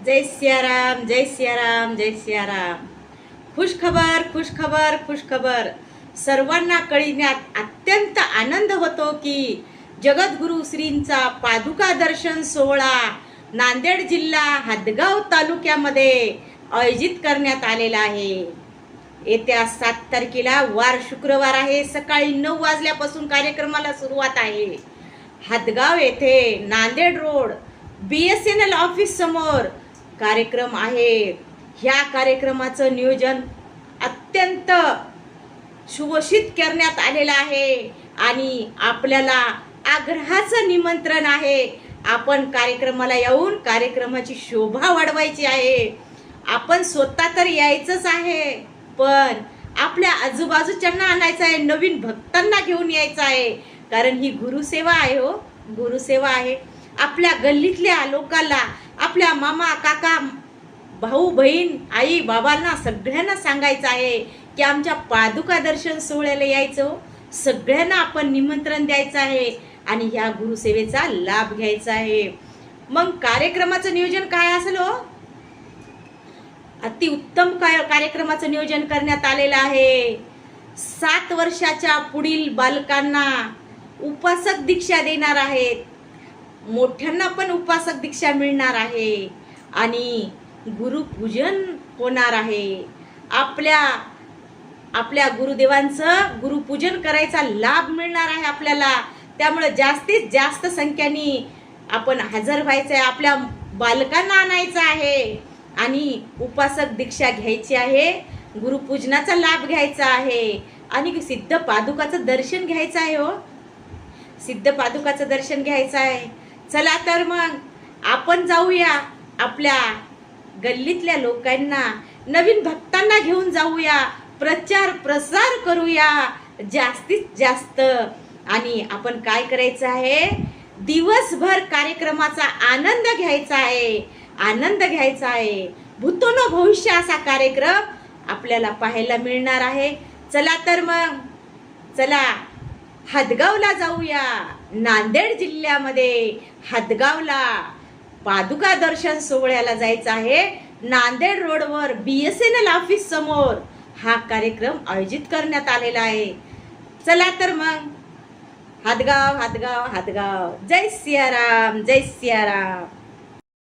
जय सियाराम, जय सियाराम, जय सियाराम. खुश खबर, खुश खबर, खुश खबर. सर्वांना कळविण्यात अत्यंत आनंद होतो की जगद्गुरु श्रींचा पादुका दर्शन सोहळा नांदेड जिल्हा हदगाव तालुक्यामध्ये आयोजित करण्यात आलेला आहे. येत्या 7 तारखेला वार शुक्रवार आहे. सकाळी 9 वाजल्यापासून कार्यक्रमाला सुरुवात आहे. हदगाव येथे नांदेड रोड BSNL ऑफिस समोर कार्यक्रम आहे. ह्या कार्यक्रमाचं नियोजन अत्यंत सुशोभित करण्यात आलेलं आहे आणि आपल्याला आग्रहाचं निमंत्रण आहे. आपण कार्यक्रमाला येऊन कार्यक्रमाची शोभा वाढवायची आहे. आपण स्वतः तर यायचंच आहे, पण आपल्या आजूबाजूच्यांना आणायचं आहे, नवीन भक्तांना घेऊन यायचं आहे. कारण ही गुरुसेवा आहे. हो, गुरुसेवा आहे. आपल्या गल्लीतल्या लोकांना, आपल्या मामा काका भाऊ बहीण आई बाबांना सगळ्यांना सांगायचं आहे की आमच्या पादुका दर्शन सोहळ्याला यायचं. सगळ्यांना आपण निमंत्रण द्यायचं आहे आणि ह्या गुरुसेवेचा लाभ घ्यायचा आहे. मग कार्यक्रमाचं नियोजन काय असेल? हो, अतिउत्तम कार्यक्रमाचं नियोजन करण्यात आलेलं आहे. 7 वर्षाच्या पुढील बालकांना उपासक दीक्षा देणार आहेत. मोठ्यांना पण उपासक दीक्षा मिळणार आहे आणि गुरुपूजन होणार आहे. आपल्या गुरुदेवांचं गुरुपूजन करायचा लाभ मिळणार आहे आपल्याला. त्यामुळे जास्तीत जास्त संख्येने आपण हजर व्हायचं आहे. आपल्या बालकांना आणायचं आहे आणि उपासक दीक्षा घ्यायची आहे. गुरुपूजनाचा लाभ घ्यायचा आहे आणि सिद्ध पादुकाचं दर्शन घ्यायचं आहे. हो, सिद्ध पादुकाचं दर्शन घ्यायचं आहे. चला तर मग आपण जाऊया, आपल्या गल्लीतल्या लोकांना, नवीन भक्तांना घेऊन जाऊया, प्रचार प्रसार करूया जास्तीत जास्त. आणि आपण काय करायचं आहे, दिवसभर कार्यक्रमाचा आनंद घ्यायचा आहे. आनंद घ्यायचा आहे. भूतोन भविष्य असा कार्यक्रम आपल्याला पाहायला मिळणार आहे. चला तर मग चला हदगावला जाऊया. नांदेड जिल्ह्यामध्ये हदगावला पादुका दर्शन सोहळ्याला जायचं आहे. नांदेड रोडवर BSNL ऑफिस समोर हा कार्यक्रम आयोजित करण्यात आलेला आहे. चला तर मग हदगाव, हदगाव, हदगाव. जय सियाराम, जय सियाराम.